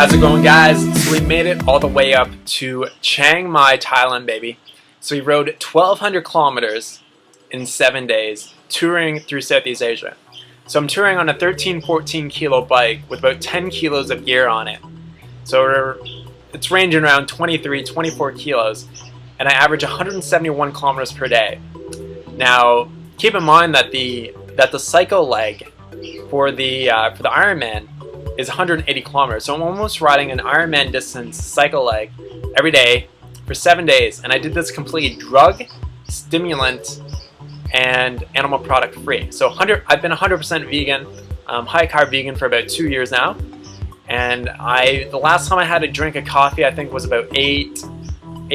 How's it going, guys? So we made it all the way up to Chiang Mai, Thailand, baby. So we rode 1,200 kilometers in 7 days, touring through Southeast Asia. So I'm touring on a 13-14 kilo bike with about 10 kilos of gear on it. So it's ranging around 23-24 kilos, and I average 171 kilometers per day. Now, keep in mind that the cycle leg for the Ironman is 180 kilometers. So I'm almost riding an Ironman distance cycle leg every day for 7 days, and I did this completely drug, stimulant, and animal product free. So I've been 100% vegan, high carb vegan for about 2 years now, and the last time I had a drink of coffee, I think, was about 8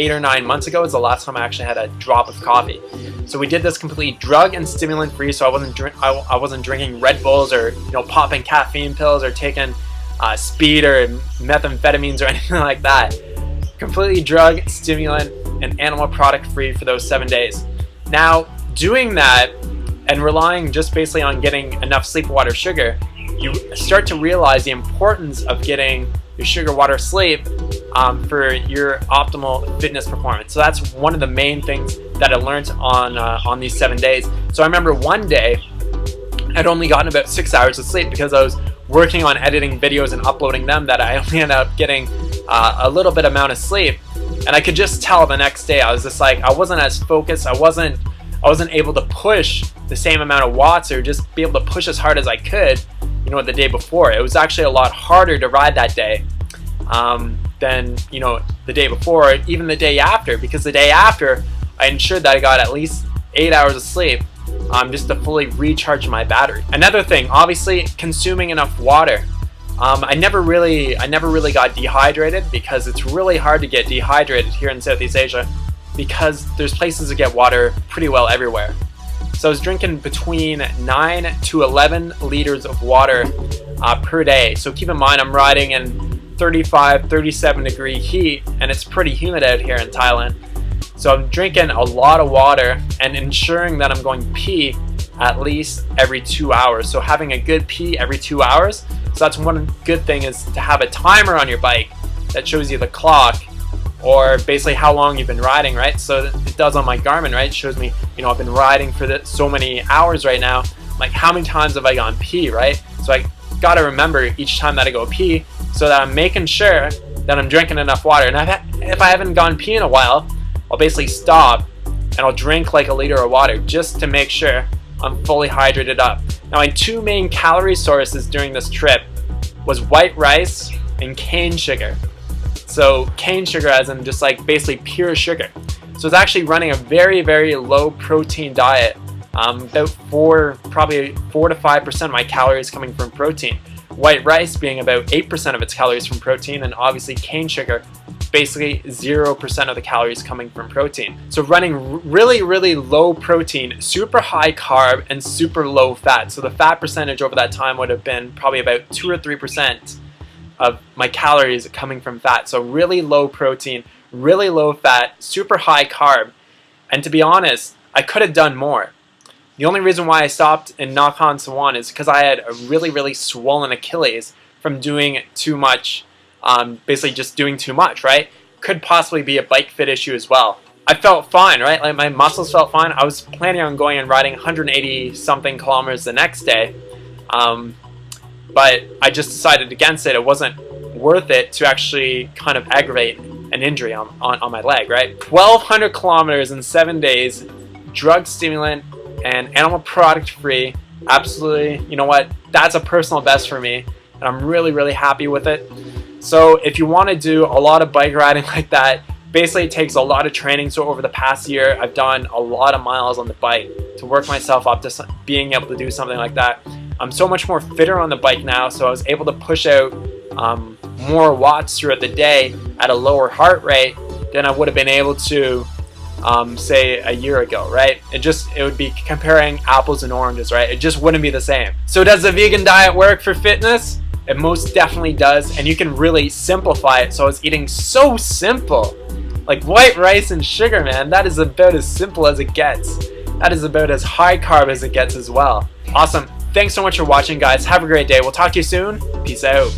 or 9 months ago. Was the last time I actually had a drop of coffee. So we did this completely drug and stimulant free. So I wasn't drinking Red Bulls or popping caffeine pills or taking speed or methamphetamines or anything like that. Completely drug, stimulant, and animal product free for those 7 days. Now, doing that and relying just basically on getting enough sleep, water, sugar, you start to realize the importance of getting your sugar, water, sleep for your optimal fitness performance. So that's one of the main things that I learned on these 7 days. So I remember one day I'd only gotten about 6 hours of sleep because I was working on editing videos and uploading them, that I only ended up getting a little bit amount of sleep. And I could just tell the next day I was just like, I wasn't as focused. I wasn't able to push the same amount of watts or just be able to push as hard as I could, the day before. It was actually a lot harder to ride that day than the day before, or even the day after, because the day after I ensured that I got at least 8 hours of sleep just to fully recharge my battery. Another thing, obviously, consuming enough water. I never really got dehydrated, because it's really hard to get dehydrated here in Southeast Asia because there's places to get water pretty well everywhere. So I was drinking between 9 to 11 liters of water per day. So keep in mind, I'm riding in 35, 37 degree heat, and it's pretty humid out here in Thailand. So I'm drinking a lot of water and ensuring that I'm going pee at least every 2 hours. So having a good pee every 2 hours. So that's one good thing, is to have a timer on your bike that shows you the clock, or basically how long you've been riding, right? So it does on my Garmin, right? It shows me, I've been riding for so many hours right now. Like, how many times have I gone pee, right? So I gotta remember each time that I go pee, so that I'm making sure that I'm drinking enough water. And if I haven't gone pee in a while, I'll basically stop and I'll drink like a liter of water just to make sure I'm fully hydrated up. Now, my two main calorie sources during this trip was white rice and cane sugar. So cane sugar as in just like basically pure sugar. So it's actually running a very, very low protein diet. About probably 4 to 5% of my calories coming from protein. White rice being about 8% of its calories from protein, and obviously cane sugar, basically 0% of the calories coming from protein. So running really, really low protein, super high carb, and super low fat. So the fat percentage over that time would have been probably about 2 or 3% of my calories coming from fat. So really low protein, really low fat, super high carb. And to be honest, I could have done more. The only reason why I stopped in Nakhon Sawan is because I had a really, really swollen Achilles from doing too much, basically just doing too much, right? Could possibly be a bike fit issue as well. I felt fine, right? Like, my muscles felt fine. I was planning on going and riding 180 something kilometers the next day, but I just decided against it. It wasn't worth it to actually kind of aggravate an injury on my leg, right? 1,200 kilometers in 7 days, drug, stimulant, and animal product free. Absolutely, you know what? That's a personal best for me, and I'm really, really happy with it. So if you want to do a lot of bike riding like that, basically it takes a lot of training. So over the past year, I've done a lot of miles on the bike to work myself up to being able to do something like that. I'm so much more fitter on the bike now, so I was able to push out more watts throughout the day at a lower heart rate than I would have been able to say a year ago, right? It would be comparing apples and oranges, right? It just wouldn't be the same. So does the vegan diet work for fitness? It most definitely does, and you can really simplify it. So I was eating so simple, like white rice and sugar, man. That is about as simple as it gets. That is about as high carb as it gets as well. Awesome. Thanks so much for watching, guys. Have a great day. We'll talk to you soon. Peace out.